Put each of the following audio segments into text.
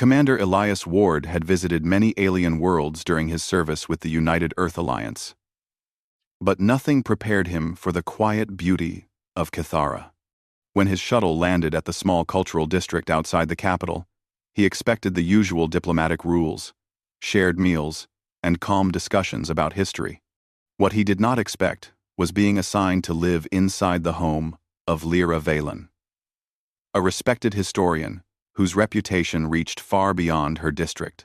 Commander Elias Ward had visited many alien worlds during his service with the United Earth Alliance. But nothing prepared him for the quiet beauty of Cathara. When his shuttle landed at the small cultural district outside the capital, he expected the usual diplomatic rules, shared meals, and calm discussions about history. What he did not expect was being assigned to live inside the home of Lyra Valen, a respected historian whose reputation reached far beyond her district.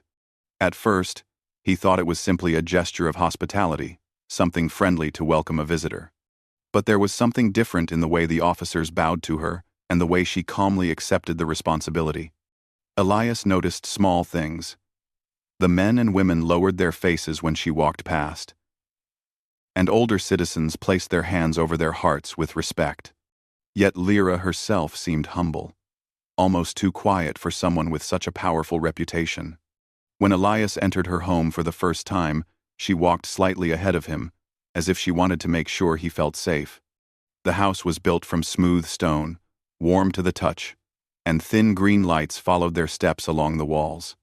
At first, he thought it was simply a gesture of hospitality, something friendly to welcome a visitor. But there was something different in the way the officers bowed to her and the way she calmly accepted the responsibility. Elias noticed small things. The men and women lowered their faces when she walked past, and older citizens placed their hands over their hearts with respect. Yet Lyra herself seemed humble, almost too quiet for someone with such a powerful reputation. When Elias entered her home for the first time, she walked slightly ahead of him, as if she wanted to make sure he felt safe. The house was built from smooth stone, warm to the touch, and thin green lights followed their steps along the walls.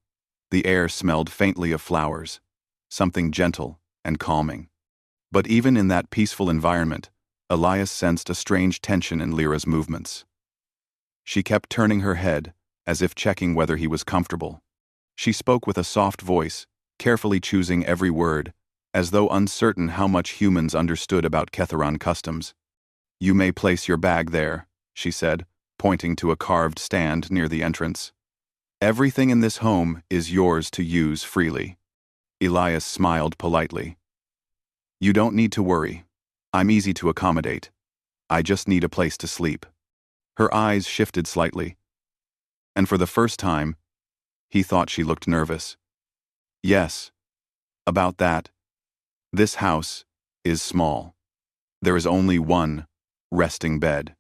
The air smelled faintly of flowers, something gentle and calming. But even in that peaceful environment, Elias sensed a strange tension in Lyra's movements. She kept turning her head, as if checking whether he was comfortable. She spoke with a soft voice, carefully choosing every word, as though uncertain how much humans understood about Ketharan customs. "You may place your bag there," she said, pointing to a carved stand near the entrance. "Everything in this home is yours to use freely." Elias smiled politely. "You don't need to worry. I'm easy to accommodate. I just need a place to sleep." Her eyes shifted slightly, and for the first time, he thought she looked nervous. "Yes, about that. This house is small. There is only one resting bed."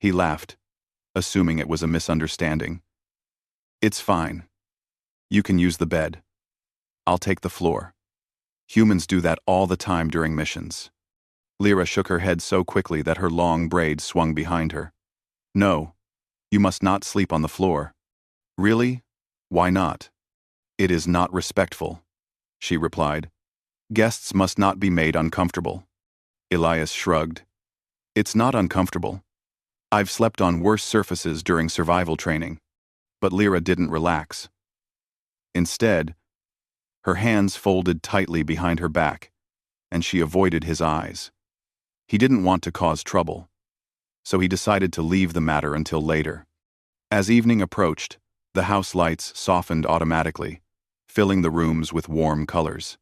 He laughed, assuming it was a misunderstanding. "It's fine. You can use the bed. I'll take the floor. Humans do that all the time during missions." Lyra shook her head so quickly that her long braids swung behind her. "No, you must not sleep on the floor." "Really? Why not?" "It is not respectful," she replied. "Guests must not be made uncomfortable." Elias shrugged. "It's not uncomfortable. I've slept on worse surfaces during survival training." But Lyra didn't relax. Instead, her hands folded tightly behind her back, and she avoided his eyes. He didn't want to cause trouble, so he decided to leave the matter until later. As evening approached, the house lights softened automatically, filling the rooms with warm colors.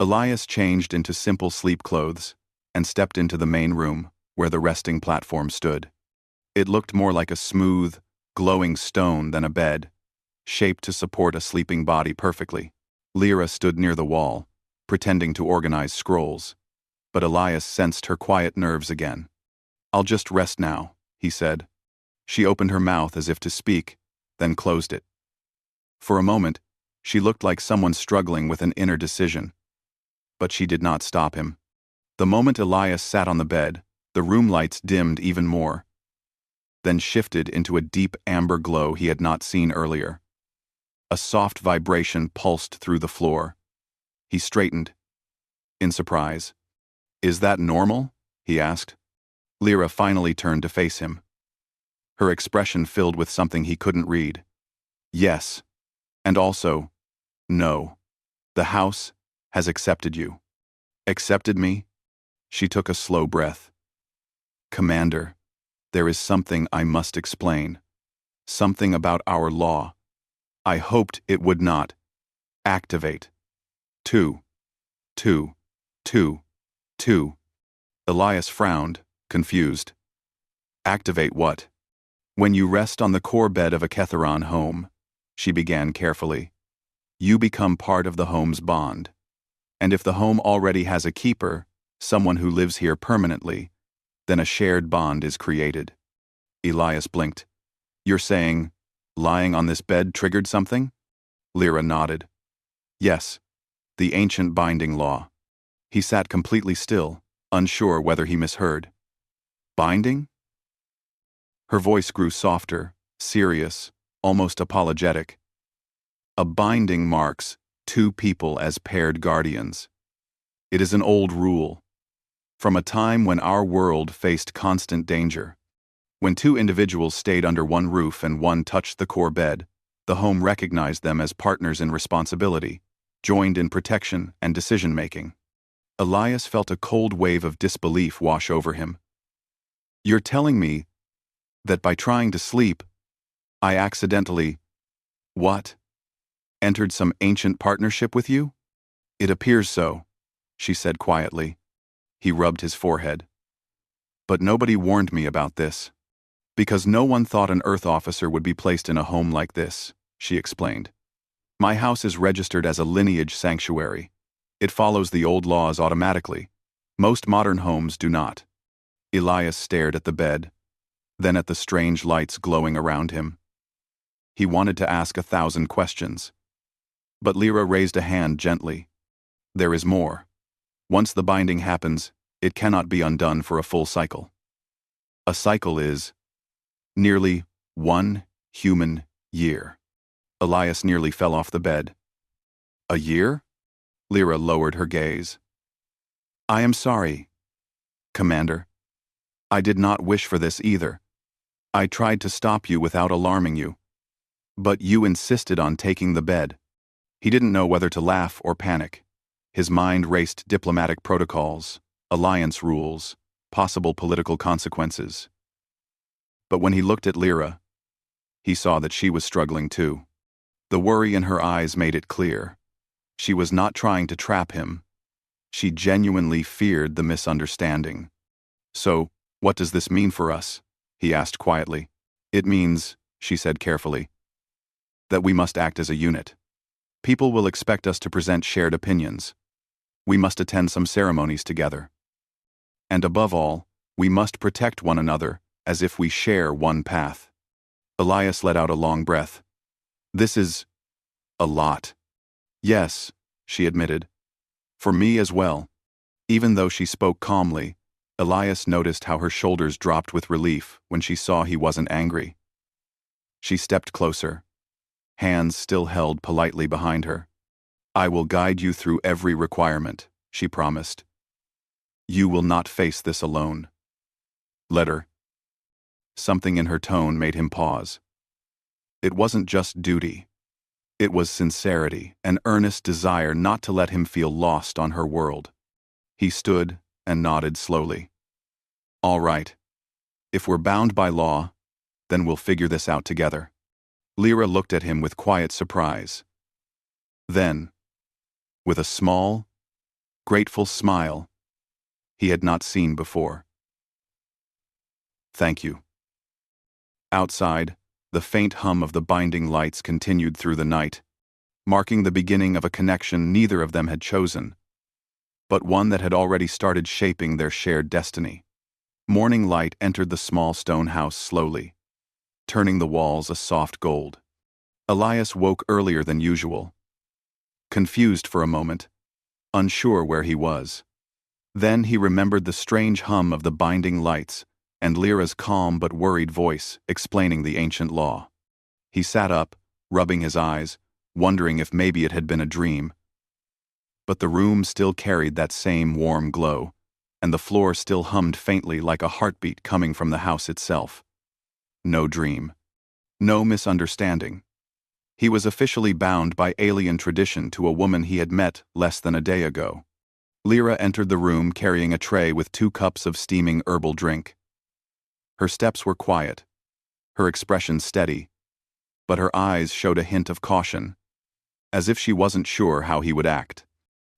Elias changed into simple sleep clothes and stepped into the main room, where the resting platform stood. It looked more like a smooth, glowing stone than a bed, shaped to support a sleeping body perfectly. Lyra stood near the wall, pretending to organize scrolls, but Elias sensed her quiet nerves again. "I'll just rest now," he said. She opened her mouth as if to speak, then closed it. For a moment, she looked like someone struggling with an inner decision, but she did not stop him. The moment Elias sat on the bed, the room lights dimmed even more, then shifted into a deep amber glow he had not seen earlier. A soft vibration pulsed through the floor. He straightened, in surprise. "Is that normal?" he asked. Lyra finally turned to face him, her expression filled with something he couldn't read. "Yes, and also, no. The house has accepted you." "Accepted me?" She took a slow breath. "Commander, there is something I must explain. Something about our law. I hoped it would not activate. Two. Elias frowned, confused. "Activate what?" "When you rest on the core bed of a Ketharan home," she began carefully, "you become part of the home's bond. And if the home already has a keeper, someone who lives here permanently, then a shared bond is created." Elias blinked. "You're saying lying on this bed triggered something?" Lyra nodded. "Yes, the ancient binding law." He sat completely still, unsure whether he misheard. "Binding?" Her voice grew softer, serious, almost apologetic. A binding marks two people as paired guardians. It is an old rule, from a time when our world faced constant danger. When two individuals stayed under one roof and one touched the core bed, the home recognized them as partners in responsibility, joined in protection and decision-making. Elias felt a cold wave of disbelief wash over him. "You're telling me that by trying to sleep, I accidentally, what? Entered some ancient partnership with you?" "It appears so," she said quietly. He rubbed his forehead. "But nobody warned me about this. Because no one thought an Earth officer would be placed in a home like this," she explained. "My house is registered as a lineage sanctuary. It follows the old laws automatically. Most modern homes do not." Elias stared at the bed, then at the strange lights glowing around him. He wanted to ask 1,000 questions. But Lyra raised a hand gently. "There is more. Once the binding happens, it cannot be undone for a full cycle. A cycle is nearly 1 human year." Elias nearly fell off the bed. "A year?" Lyra lowered her gaze. "I am sorry, Commander. I did not wish for this either. I tried to stop you without alarming you. But you insisted on taking the bed." He didn't know whether to laugh or panic. His mind raced diplomatic protocols, alliance rules, possible political consequences. But when he looked at Lyra, he saw that she was struggling too. The worry in her eyes made it clear. She was not trying to trap him. She genuinely feared the misunderstanding. "So, what does this mean for us?" he asked quietly. "It means," she said carefully, "that we must act as a unit. People will expect us to present shared opinions. We must attend some ceremonies together. And above all, we must protect one another as if we share one path." Elias let out a long breath. "This is a lot." "Yes," she admitted. "For me as well." Even though she spoke calmly, Elias noticed how her shoulders dropped with relief when she saw he wasn't angry. She stepped closer, hands still held politely behind her. "I will guide you through every requirement," she promised. "You will not face this alone." "Let her." Something in her tone made him pause. It wasn't just duty. It was sincerity, an earnest desire not to let him feel lost on her world. He stood and nodded slowly. "All right. If we're bound by law, then we'll figure this out together." Lyra looked at him with quiet surprise. Then, with a small, grateful smile he had not seen before. "Thank you." Outside, the faint hum of the binding lights continued through the night, marking the beginning of a connection neither of them had chosen, but one that had already started shaping their shared destiny. Morning light entered the small stone house slowly, turning the walls a soft gold. Elias woke earlier than usual, confused for a moment, unsure where he was. Then he remembered the strange hum of the binding lights and Lyra's calm but worried voice explaining the ancient law. He sat up, rubbing his eyes, wondering if maybe it had been a dream. But the room still carried that same warm glow, and the floor still hummed faintly like a heartbeat coming from the house itself. No dream. No misunderstanding. He was officially bound by alien tradition to a woman he had met less than a day ago. Lyra entered the room carrying a tray with 2 cups of steaming herbal drink. Her steps were quiet, her expression steady, but her eyes showed a hint of caution, as if she wasn't sure how he would act.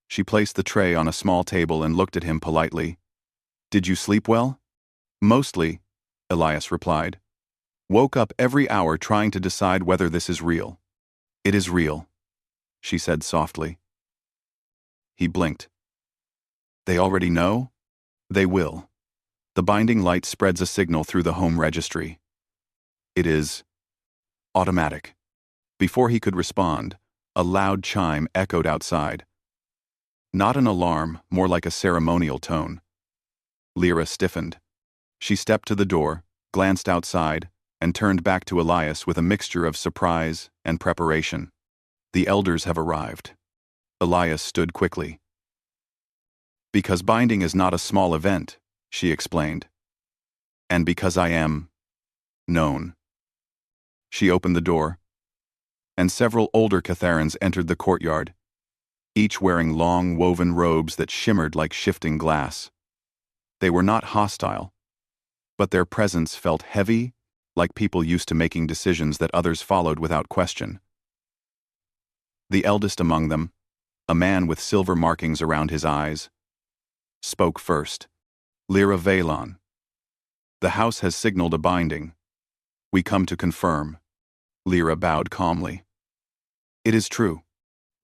She placed the tray on a small table and looked at him politely. "Did you sleep well?" "Mostly," Elias replied. "Woke up every hour trying to decide whether this is real." "It is real," she said softly. He blinked. "They already know?" "They will. The binding light spreads a signal through the home registry. It is automatic." Before he could respond, a loud chime echoed outside. Not an alarm, more like a ceremonial tone. Lyra stiffened. She stepped to the door, glanced outside, and turned back to Elias with a mixture of surprise and preparation. The elders have arrived. Elias stood quickly. Because binding is not a small event, she explained. And because I am known. She opened the door, and several older Catharans entered the courtyard, each wearing long woven robes that shimmered like shifting glass. They were not hostile, but their presence felt heavy, like people used to making decisions that others followed without question. The eldest among them, a man with silver markings around his eyes, spoke first. Lyra Valon. The house has signaled a binding. We come to confirm. Lyra bowed calmly. It is true.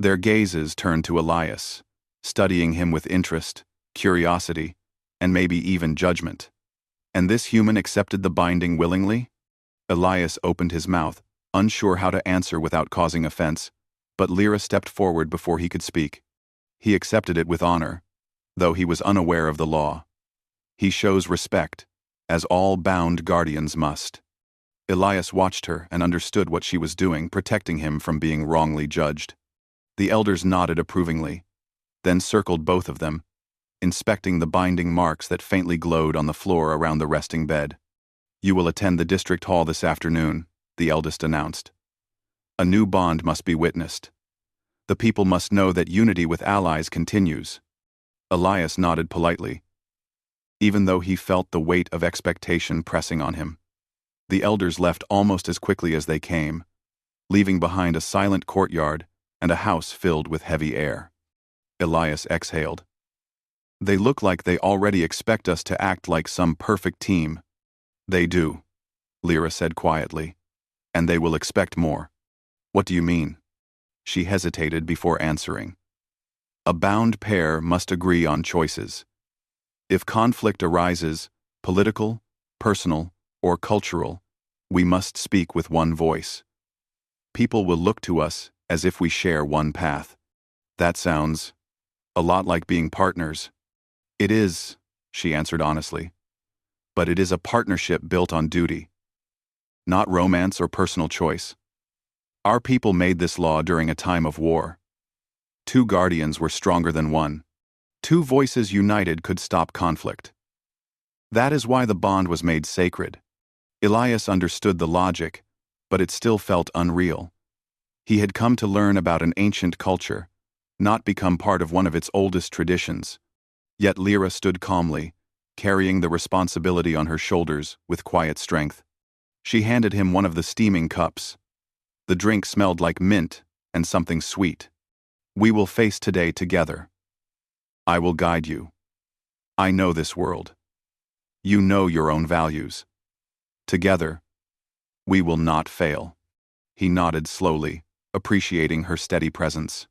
Their gazes turned to Elias, studying him with interest, curiosity, and maybe even judgment. And this human accepted the binding willingly? Elias opened his mouth, unsure how to answer without causing offense, but Lyra stepped forward before he could speak. He accepted it with honor, though he was unaware of the law. He shows respect, as all bound guardians must. Elias watched her and understood what she was doing, protecting him from being wrongly judged. The elders nodded approvingly, then circled both of them, inspecting the binding marks that faintly glowed on the floor around the resting bed. You will attend the district hall this afternoon, the eldest announced. A new bond must be witnessed. The people must know that unity with allies continues. Elias nodded politely, even though he felt the weight of expectation pressing on him. The elders left almost as quickly as they came, leaving behind a silent courtyard and a house filled with heavy air. Elias exhaled. They look like they already expect us to act like some perfect team. They do, Lyra said quietly, and they will expect more. What do you mean? She hesitated before answering. A bound pair must agree on choices. If conflict arises, political, personal, or cultural, we must speak with one voice. People will look to us as if we share one path. That sounds a lot like being partners. It is, she answered honestly. But it is a partnership built on duty, not romance or personal choice. Our people made this law during a time of war. 2 guardians were stronger than 1. 2 voices united could stop conflict. That is why the bond was made sacred. Elias understood the logic, but it still felt unreal. He had come to learn about an ancient culture, not become part of one of its oldest traditions. Yet Lyra stood calmly, carrying the responsibility on her shoulders with quiet strength. She handed him one of the steaming cups. The drink smelled like mint and something sweet. We will face today together. I will guide you. I know this world. You know your own values. Together, we will not fail. He nodded slowly, appreciating her steady presence.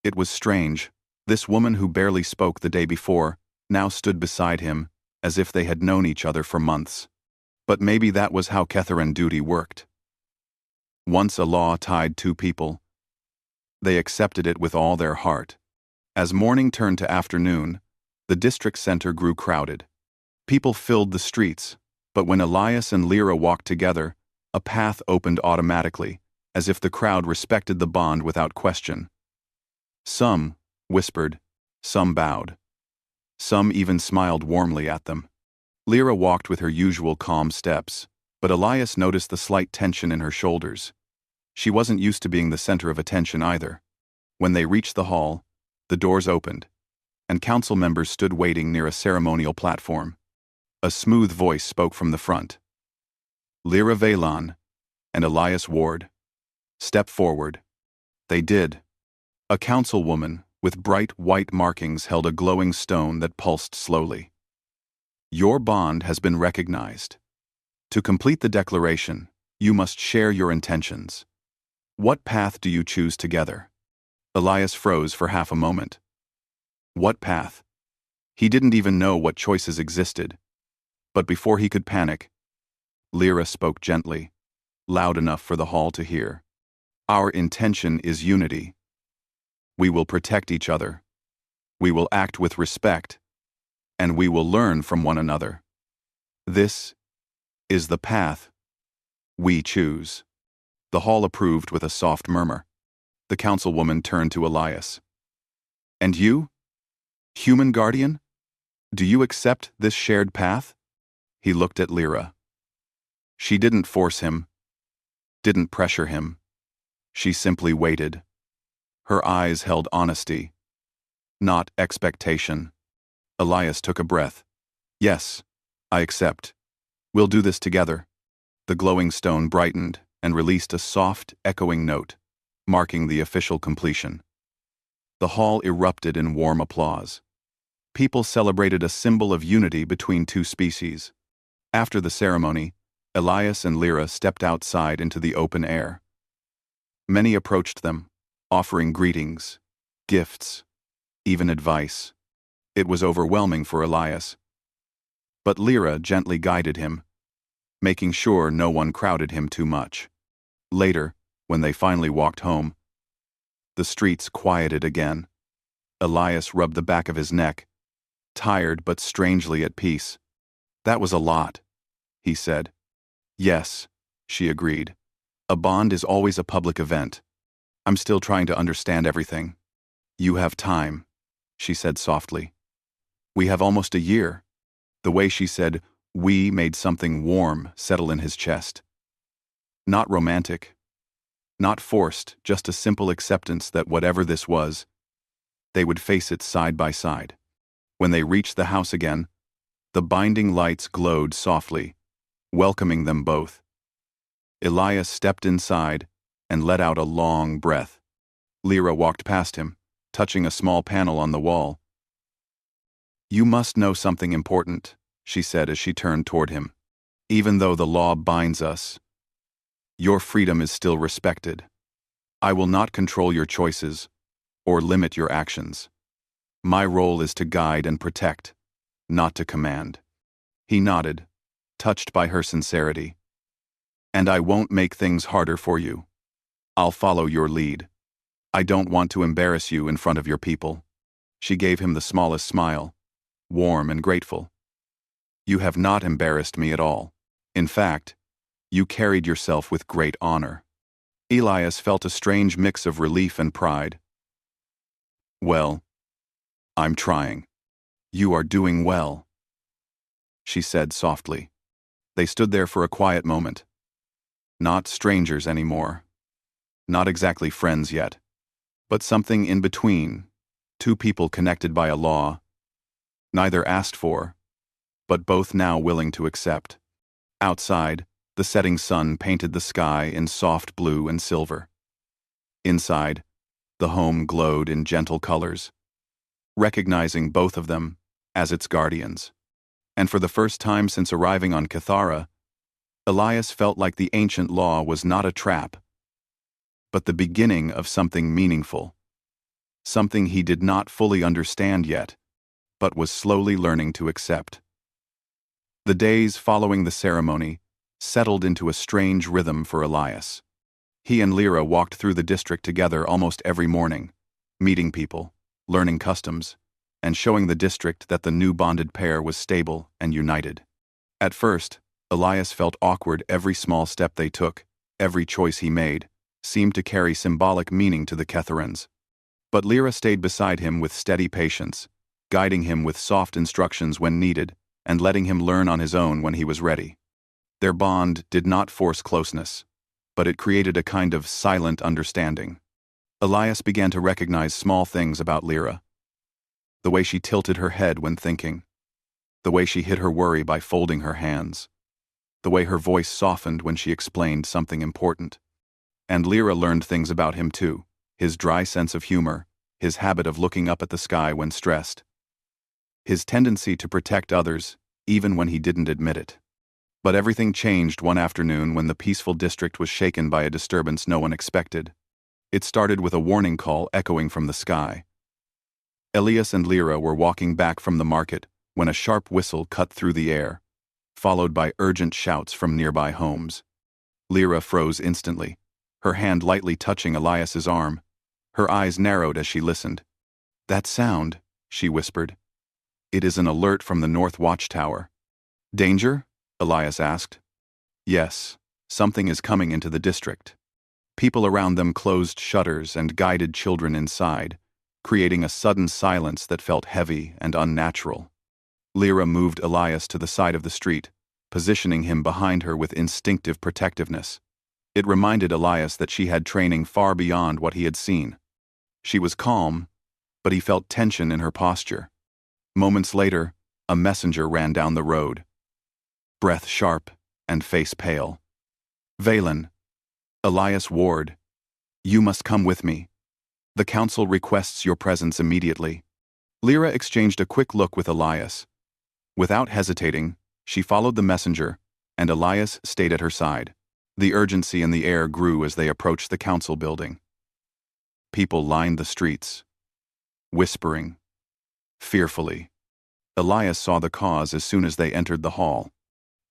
It was strange. This woman who barely spoke the day before now stood beside him, as if they had known each other for months. But maybe that was how Catharan duty worked. Once a law tied 2 people, they accepted it with all their heart. As morning turned to afternoon, the district center grew crowded. People filled the streets, but when Elias and Lyra walked together, a path opened automatically, as if the crowd respected the bond without question. Some whispered, some bowed. Some even smiled warmly at them. Lyra walked with her usual calm steps, but Elias noticed the slight tension in her shoulders. She wasn't used to being the center of attention either. When they reached the hall, the doors opened, and council members stood waiting near a ceremonial platform. A smooth voice spoke from the front. Lyra Valon and Elias Ward. Step forward. They did. A councilwoman with bright white markings held a glowing stone that pulsed slowly. Your bond has been recognized. To complete the declaration, you must share your intentions. What path do you choose together? Elias froze for half a moment. What path? He didn't even know what choices existed. But before he could panic, Lyra spoke gently, loud enough for the hall to hear. Our intention is unity. We will protect each other. We will act with respect. And we will learn from one another. This is the path we choose. The hall approved with a soft murmur. The councilwoman turned to Elias. And you? Human guardian? Do you accept this shared path? He looked at Lyra. She didn't force him, didn't pressure him. She simply waited. Her eyes held honesty, not expectation. Elias took a breath. Yes, I accept. We'll do this together. The glowing stone brightened and released a soft, echoing note, marking the official completion. The hall erupted in warm applause. People celebrated a symbol of unity between two species. After the ceremony, Elias and Lyra stepped outside into the open air. Many approached them, offering greetings, gifts, even advice. It was overwhelming for Elias. But Lyra gently guided him, making sure no one crowded him too much. Later, when they finally walked home, the streets quieted again. Elias rubbed the back of his neck, tired but strangely at peace. That was a lot, he said. Yes, she agreed. A bond is always a public event. I'm still trying to understand everything. You have time, she said softly. We have almost a year. The way she said, we made something warm settle in his chest. Not romantic, not forced, just a simple acceptance that whatever this was, they would face it side by side. When they reached the house again, the binding lights glowed softly, welcoming them both. Elias stepped inside and let out a long breath. Lyra walked past him, touching a small panel on the wall. You must know something important, she said as she turned toward him. Even though the law binds us, your freedom is still respected. I will not control your choices or limit your actions. My role is to guide and protect, not to command. He nodded, touched by her sincerity. And I won't make things harder for you. I'll follow your lead. I don't want to embarrass you in front of your people. She gave him the smallest smile, warm and grateful. You have not embarrassed me at all. In fact, you carried yourself with great honor. Elias felt a strange mix of relief and pride. Well, I'm trying. You are doing well, she said softly. They stood there for a quiet moment. Not strangers anymore. Not exactly friends yet, but something in between, two people connected by a law, neither asked for, but both now willing to accept. Outside, the setting sun painted the sky in soft blue and silver. Inside, the home glowed in gentle colors, recognizing both of them as its guardians. And for the first time since arriving on Cathara, Elias felt like the ancient law was not a trap, but the beginning of something meaningful, something he did not fully understand yet, but was slowly learning to accept. The days following the ceremony settled into a strange rhythm for Elias. He and Lyra walked through the district together almost every morning, meeting people, learning customs, and showing the district that the new bonded pair was stable and united. At first, Elias felt awkward. Every small step they took, every choice he made, seemed to carry symbolic meaning to the Ketherans. But Lyra stayed beside him with steady patience, guiding him with soft instructions when needed, and letting him learn on his own when he was ready. Their bond did not force closeness, but it created a kind of silent understanding. Elias began to recognize small things about Lyra. The way she tilted her head when thinking, the way she hid her worry by folding her hands, the way her voice softened when she explained something important. And Lyra learned things about him too, his dry sense of humor, his habit of looking up at the sky when stressed, his tendency to protect others, even when he didn't admit it. But everything changed one afternoon when the peaceful district was shaken by a disturbance no one expected. It started with a warning call echoing from the sky. Elias and Lyra were walking back from the market when a sharp whistle cut through the air, followed by urgent shouts from nearby homes. Lyra froze instantly, her hand lightly touching Elias's arm. Her eyes narrowed as she listened. That sound, she whispered. It is an alert from the North Watchtower. Danger? Elias asked. Yes, something is coming into the district. People around them closed shutters and guided children inside, creating a sudden silence that felt heavy and unnatural. Lyra moved Elias to the side of the street, positioning him behind her with instinctive protectiveness. It reminded Elias that she had training far beyond what he had seen. She was calm, but he felt tension in her posture. Moments later, a messenger ran down the road, breath sharp and face pale. "Valen, Elias Ward, you must come with me. The council requests your presence immediately." Lyra exchanged a quick look with Elias. Without hesitating, she followed the messenger, and Elias stayed at her side. The urgency in the air grew as they approached the council building. People lined the streets, whispering, fearfully. Elias saw the cause as soon as they entered the hall.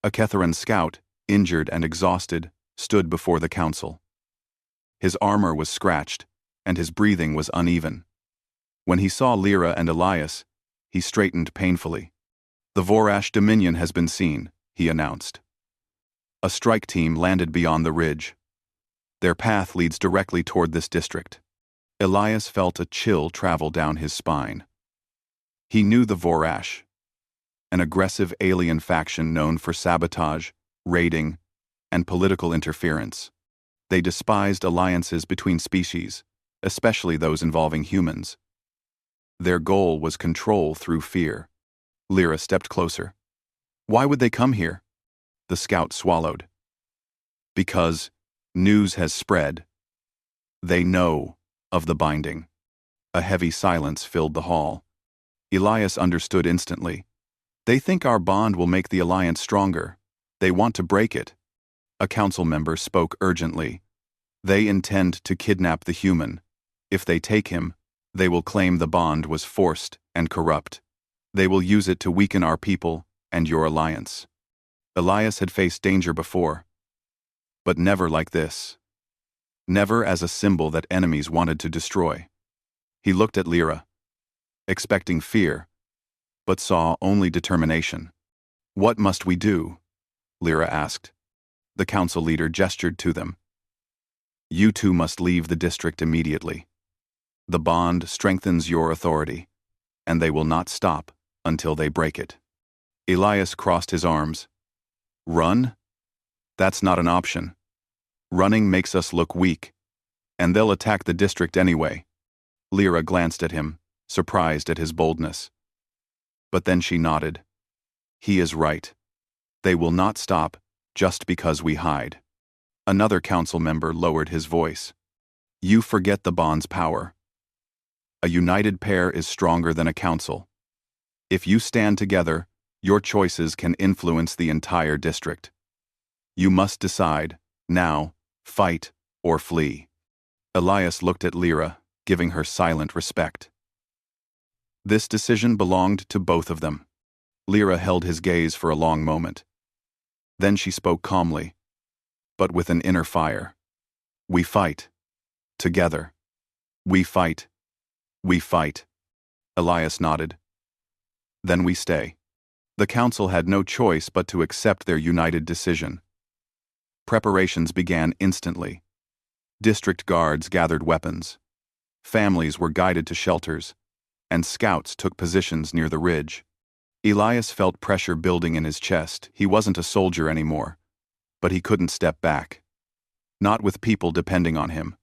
A Ketharan scout, injured and exhausted, stood before the council. His armor was scratched, and his breathing was uneven. When he saw Lyra and Elias, he straightened painfully. "The Vorash Dominion has been seen," he announced. "A strike team landed beyond the ridge. Their path leads directly toward this district." Elias felt a chill travel down his spine. He knew the Vorash, an aggressive alien faction known for sabotage, raiding, and political interference. They despised alliances between species, especially those involving humans. Their goal was control through fear. Lyra stepped closer. "Why would they come here?" The scout swallowed. "Because news has spread. They know of the binding." A heavy silence filled the hall. Elias understood instantly. "They think our bond will make the alliance stronger. They want to break it." A council member spoke urgently. "They intend to kidnap the human. If they take him, they will claim the bond was forced and corrupt. They will use it to weaken our people and your alliance." Elias had faced danger before, but never like this. Never as a symbol that enemies wanted to destroy. He looked at Lyra, expecting fear, but saw only determination. "What must we do?" Lyra asked. The council leader gestured to them. "You two must leave the district immediately. The bond strengthens your authority, and they will not stop until they break it." Elias crossed his arms. "Run? That's not an option. Running makes us look weak, and they'll attack the district anyway." Lyra glanced at him, surprised at his boldness. But then she nodded. "He is right. They will not stop just because we hide." Another council member lowered his voice. "You forget the bond's power. A united pair is stronger than a council. If you stand together, your choices can influence the entire district. You must decide, now, fight or flee." Elias looked at Lyra, giving her silent respect. This decision belonged to both of them. Lyra held his gaze for a long moment. Then she spoke calmly, but with an inner fire. "We fight. Together. We fight. We fight." Elias nodded. "Then we stay." The council had no choice but to accept their united decision. Preparations began instantly. District guards gathered weapons. Families were guided to shelters, and scouts took positions near the ridge. Elias felt pressure building in his chest. He wasn't a soldier anymore, but he couldn't step back. Not with people depending on him,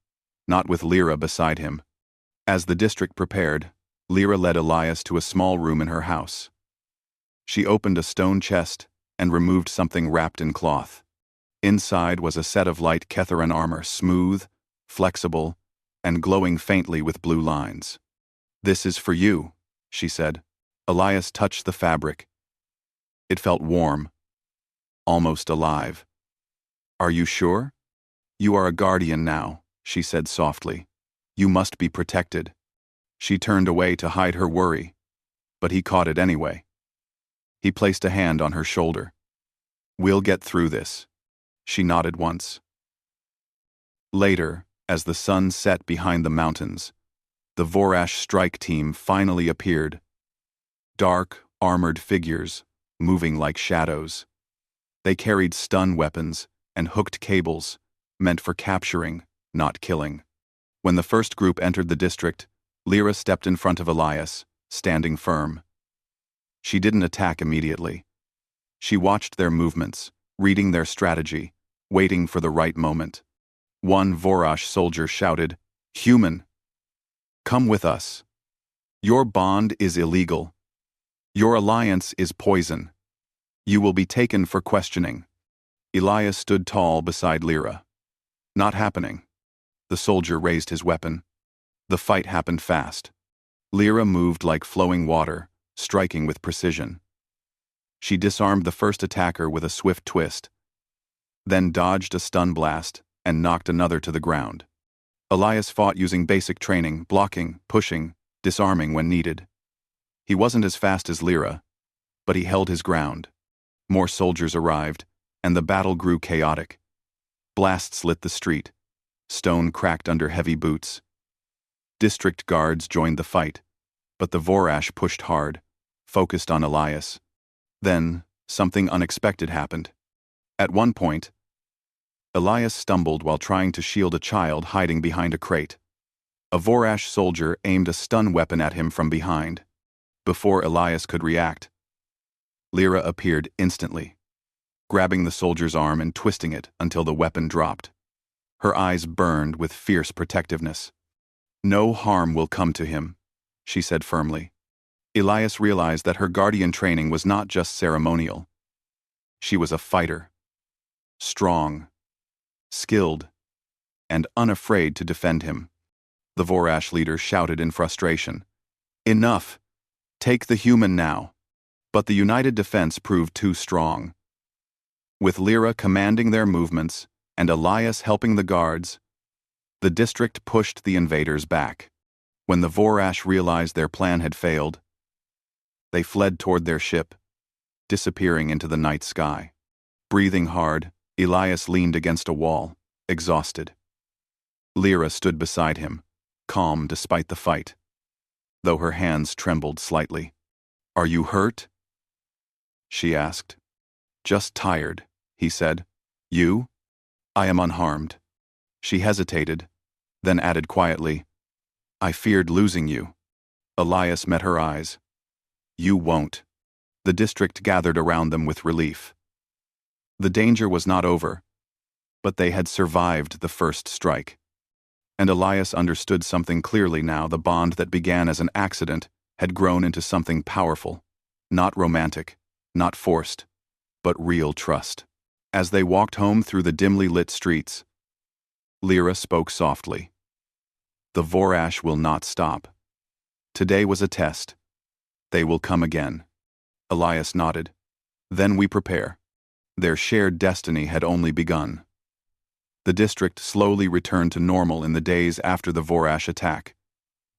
not with Lyra beside him. As the district prepared, Lyra led Elias to a small room in her house. She opened a stone chest and removed something wrapped in cloth. Inside was a set of light Ketharan armor, smooth, flexible, and glowing faintly with blue lines. "This is for you," she said. Elias touched the fabric. It felt warm, almost alive. "Are you sure? You are a guardian now," she said softly. "You must be protected." She turned away to hide her worry, but he caught it anyway. He placed a hand on her shoulder. "We'll get through this." She nodded once. Later, as the sun set behind the mountains, the Vorash strike team finally appeared. Dark, armored figures, moving like shadows. They carried stun weapons and hooked cables, meant for capturing, not killing. When the first group entered the district, Lyra stepped in front of Elias, standing firm. She didn't attack immediately. She watched their movements, reading their strategy, waiting for the right moment. One Vorash soldier shouted, "Human! Come with us. Your bond is illegal. Your alliance is poison. You will be taken for questioning." Elias stood tall beside Lyra. "Not happening." The soldier raised his weapon. The fight happened fast. Lyra moved like flowing water, striking with precision. She disarmed the first attacker with a swift twist, then dodged a stun blast and knocked another to the ground. Elias fought using basic training, blocking, pushing, disarming when needed. He wasn't as fast as Lyra, but he held his ground. More soldiers arrived, and the battle grew chaotic. Blasts lit the street. Stone cracked under heavy boots. District guards joined the fight, but the Vorash pushed hard, focused on Elias. Then, something unexpected happened. At one point, Elias stumbled while trying to shield a child hiding behind a crate. A Vorash soldier aimed a stun weapon at him from behind. Before Elias could react, Lyra appeared instantly, grabbing the soldier's arm and twisting it until the weapon dropped. Her eyes burned with fierce protectiveness. "No harm will come to him," she said firmly. Elias realized that her guardian training was not just ceremonial. She was a fighter. Strong, skilled, and unafraid to defend him. The Vorash leader shouted in frustration, "Enough! Take the human now." But the united defense proved too strong. With Lyra commanding their movements and Elias helping the guards, the district pushed the invaders back. When the Vorash realized their plan had failed, they fled toward their ship, disappearing into the night sky. Breathing hard, Elias leaned against a wall, exhausted. Lyra stood beside him, calm despite the fight, though her hands trembled slightly. "Are you hurt?" she asked. "Just tired," he said. "You?" "I am unharmed." She hesitated, then added quietly, "I feared losing you." Elias met her eyes. "You won't." The district gathered around them with relief. The danger was not over, but they had survived the first strike. And Elias understood something clearly now. The bond that began as an accident had grown into something powerful, not romantic, not forced, but real trust. As they walked home through the dimly lit streets, Lyra spoke softly. "The Vorash will not stop. Today was a test. They will come again." Elias nodded. "Then we prepare." Their shared destiny had only begun. The district slowly returned to normal in the days after the Vorash attack,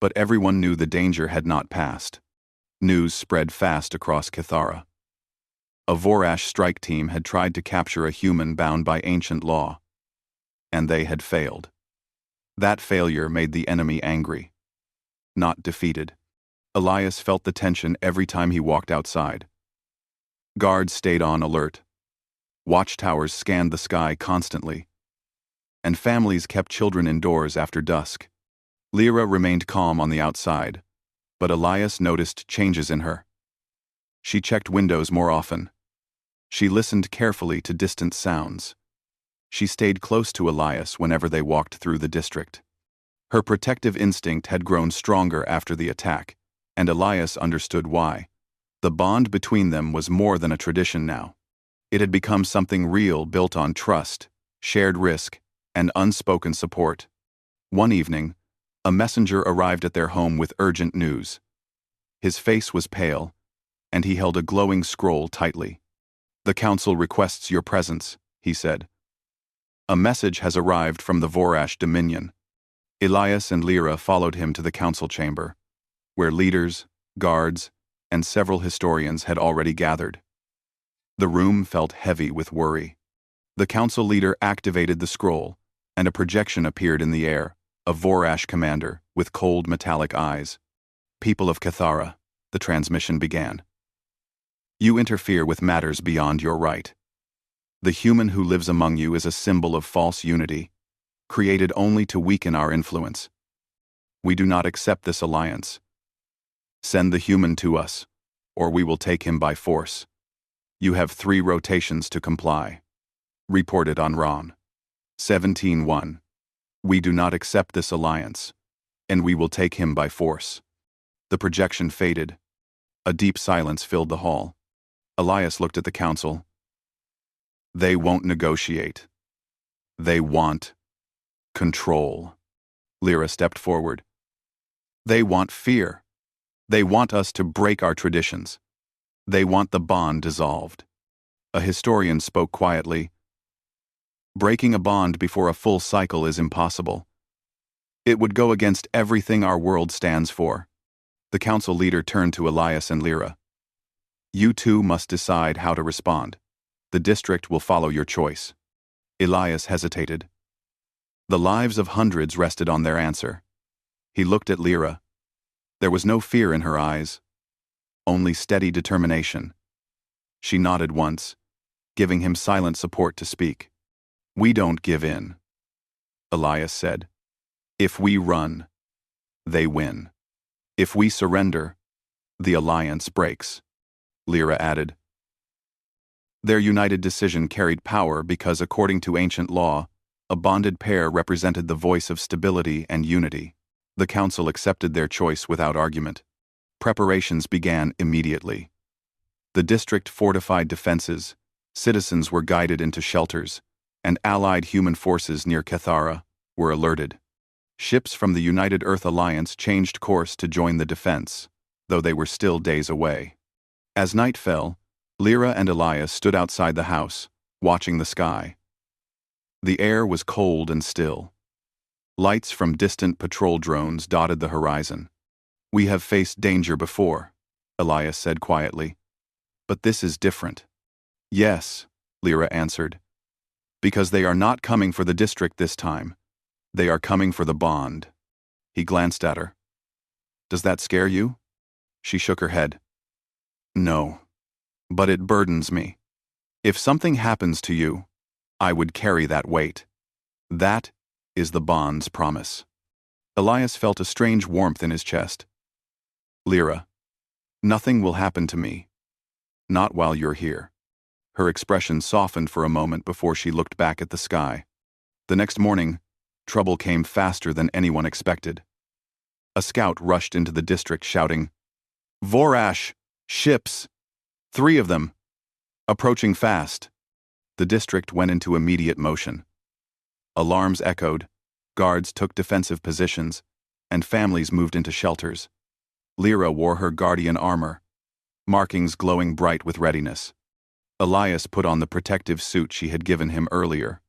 but everyone knew the danger had not passed. News spread fast across Cathara. A Vorash strike team had tried to capture a human bound by ancient law, and they had failed. That failure made the enemy angry, not defeated. Elias felt the tension every time he walked outside. Guards stayed on alert. Watchtowers scanned the sky constantly, and families kept children indoors after dusk. Lyra remained calm on the outside, but Elias noticed changes in her. She checked windows more often. She listened carefully to distant sounds. She stayed close to Elias whenever they walked through the district. Her protective instinct had grown stronger after the attack, and Elias understood why. The bond between them was more than a tradition now. It had become something real, built on trust, shared risk, and unspoken support. One evening, a messenger arrived at their home with urgent news. His face was pale, and he held a glowing scroll tightly. "The council requests your presence," he said. "A message has arrived from the Vorash Dominion." Elias and Lyra followed him to the council chamber, where leaders, guards, and several historians had already gathered. The room felt heavy with worry. The council leader activated the scroll, and a projection appeared in the air, a Vorash commander with cold metallic eyes. "People of Cathara," the transmission began. "You interfere with matters beyond your right. The human who lives among you is a symbol of false unity. created only to weaken our influence. We do not accept this alliance. Send the human to us, or we will take him by force. You have 3 rotations to comply. Reported on Ron. 17:1. We do not accept this alliance, and we will take him by force. The projection faded. A deep silence filled the hall. Elias looked at the council. They won't negotiate. They want control. Lyra stepped forward. They want fear. They want us to break our traditions. They want the bond dissolved. A historian spoke quietly. Breaking a bond before a full cycle is impossible. It would go against everything our world stands for. The council leader turned to Elias and Lyra. You two must decide how to respond. The district will follow your choice. Elias hesitated. The lives of hundreds rested on their answer. He looked at Lyra. There was no fear in her eyes, only steady determination. She nodded once, giving him silent support to speak. We don't give in, Elias said. If we run, they win. If we surrender, the alliance breaks, Lyra added. Their united decision carried power because, according to ancient law, a bonded pair represented the voice of stability and unity. The council accepted their choice without argument. Preparations began immediately. The district fortified defenses, citizens were guided into shelters, and allied human forces near Cathara were alerted. Ships from the United Earth Alliance changed course to join the defense, though they were still days away. As night fell, Lyra and Elias stood outside the house, watching the sky. The air was cold and still. Lights from distant patrol drones dotted the horizon. We have faced danger before, Elias said quietly. But this is different. Yes, Lyra answered. Because they are not coming for the district this time. They are coming for the bond. He glanced at her. Does that scare you? She shook her head. No. But it burdens me. If something happens to you, I would carry that weight. That is the bond's promise. Elias felt a strange warmth in his chest. Lyra, nothing will happen to me. Not while you're here. Her expression softened for a moment before she looked back at the sky. The next morning, trouble came faster than anyone expected. A scout rushed into the district shouting, Vorash! Ships! 3 of them! Approaching fast. The district went into immediate motion. Alarms echoed, guards took defensive positions, and families moved into shelters. Lyra wore her guardian armor, markings glowing bright with readiness. Elias put on the protective suit she had given him earlier.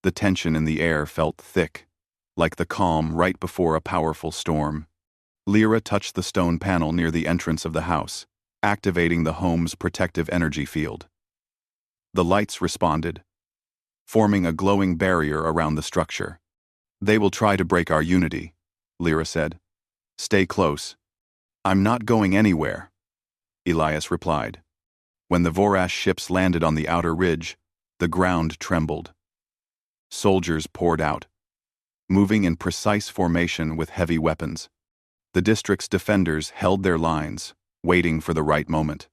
The tension in the air felt thick, like the calm right before a powerful storm. Lyra touched the stone panel near the entrance of the house, activating the home's protective energy field. The lights responded, forming a glowing barrier around the structure. They will try to break our unity, Lyra said. Stay close. I'm not going anywhere, Elias replied. When the Vorash ships landed on the outer ridge, the ground trembled. Soldiers poured out, moving in precise formation with heavy weapons. The district's defenders held their lines, waiting for the right moment.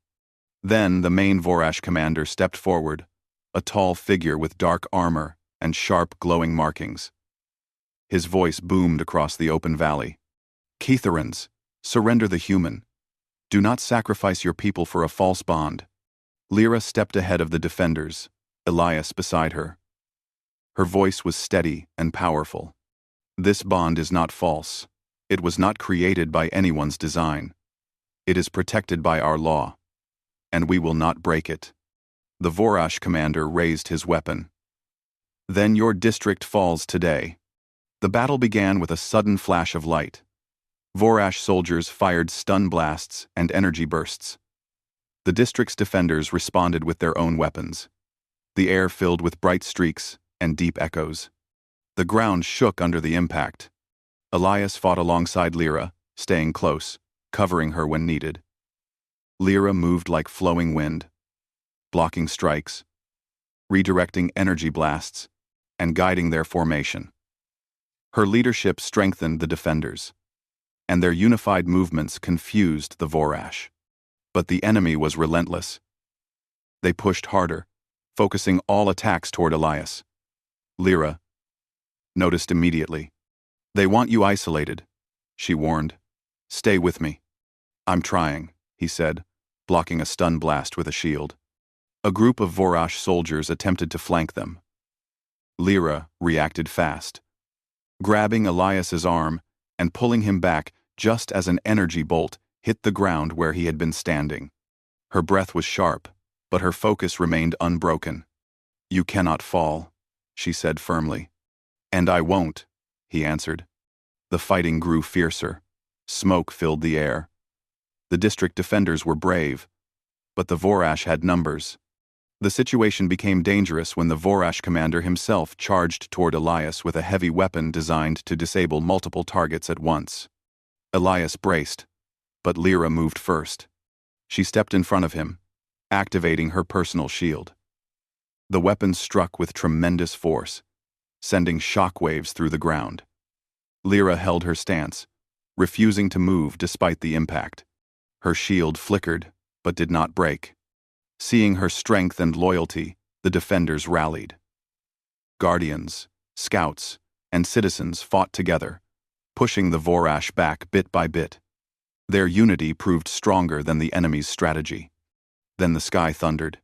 Then the main Vorash commander stepped forward, a tall figure with dark armor and sharp glowing markings. His voice boomed across the open valley. Ketharans, surrender the human. Do not sacrifice your people for a false bond. Lyra stepped ahead of the defenders, Elias beside her. Her voice was steady and powerful. This bond is not false. It was not created by anyone's design. It is protected by our law, and we will not break it. The Vorash commander raised his weapon. Then your district falls today. The battle began with a sudden flash of light. Vorash soldiers fired stun blasts and energy bursts. The district's defenders responded with their own weapons. The air filled with bright streaks and deep echoes. The ground shook under the impact. Elias fought alongside Lyra, staying close, covering her when needed. Lyra moved like flowing wind, blocking strikes, redirecting energy blasts, and guiding their formation. Her leadership strengthened the defenders, and their unified movements confused the Vorash. But the enemy was relentless. They pushed harder, focusing all attacks toward Elias. Lyra noticed immediately. "They want you isolated," she warned. "Stay with me." "I'm trying," he said, blocking a stun blast with a shield. A group of Vorash soldiers attempted to flank them. Lyra reacted fast, grabbing Elias's arm and pulling him back just as an energy bolt hit the ground where he had been standing. Her breath was sharp, but her focus remained unbroken. "You cannot fall," she said firmly. "And I won't," he answered. The fighting grew fiercer. Smoke filled the air. The district defenders were brave, but the Vorash had numbers. The situation became dangerous when the Vorash commander himself charged toward Elias with a heavy weapon designed to disable multiple targets at once. Elias braced, but Lyra moved first. She stepped in front of him, activating her personal shield. The weapon struck with tremendous force, sending shockwaves through the ground. Lyra held her stance, refusing to move despite the impact. Her shield flickered, but did not break. Seeing her strength and loyalty, the defenders rallied. Guardians, scouts, and citizens fought together, pushing the Vorash back bit by bit. Their unity proved stronger than the enemy's strategy. Then the sky thundered.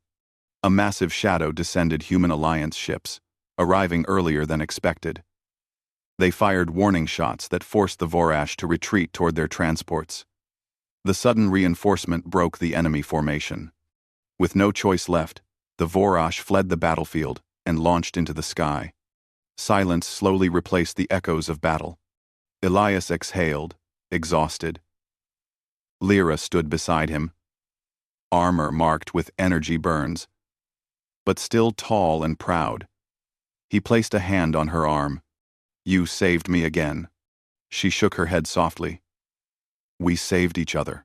A massive shadow descended human alliance ships, arriving earlier than expected. They fired warning shots that forced the Vorash to retreat toward their transports. The sudden reinforcement broke the enemy formation. With no choice left, the Vorash fled the battlefield and launched into the sky. Silence slowly replaced the echoes of battle. Elias exhaled, exhausted. Lyra stood beside him, armor marked with energy burns, but still tall and proud. He placed a hand on her arm. "You saved me again." She shook her head softly. "We saved each other."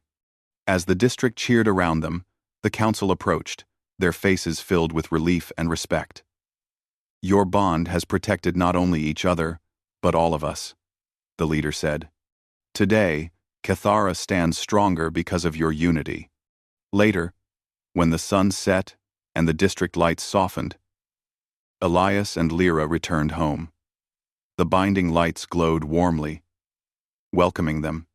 As the district cheered around them, the council approached, their faces filled with relief and respect. "Your bond has protected not only each other, but all of us," the leader said. "Today, Cathara stands stronger because of your unity." Later, when the sun set and the district lights softened, Elias and Lyra returned home. The binding lights glowed warmly, welcoming them.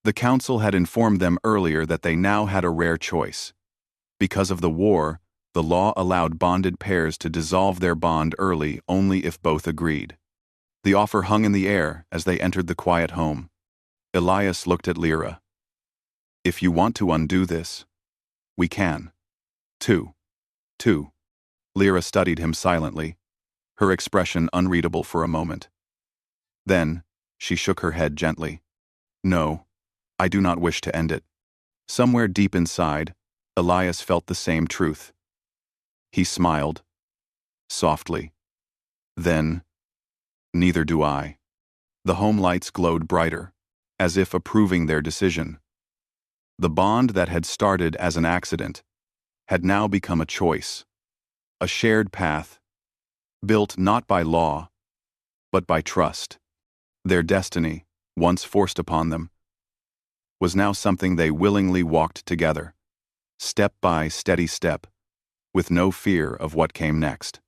The council had informed them earlier that they now had a rare choice. Because of the war, the law allowed bonded pairs to dissolve their bond early only if both agreed. The offer hung in the air as they entered the quiet home. Elias looked at Lyra. "If you want to undo this, we can." Two. Lyra studied him silently, her expression unreadable for a moment. Then, she shook her head gently. "No, I do not wish to end it." Somewhere deep inside, Elias felt the same truth. He smiled, softly. Then, "Neither do I." The home lights glowed brighter, as if approving their decision. The bond that had started as an accident had now become a choice, a shared path, built not by law, but by trust. Their destiny, once forced upon them, was now something they willingly walked together, step by steady step, with no fear of what came next.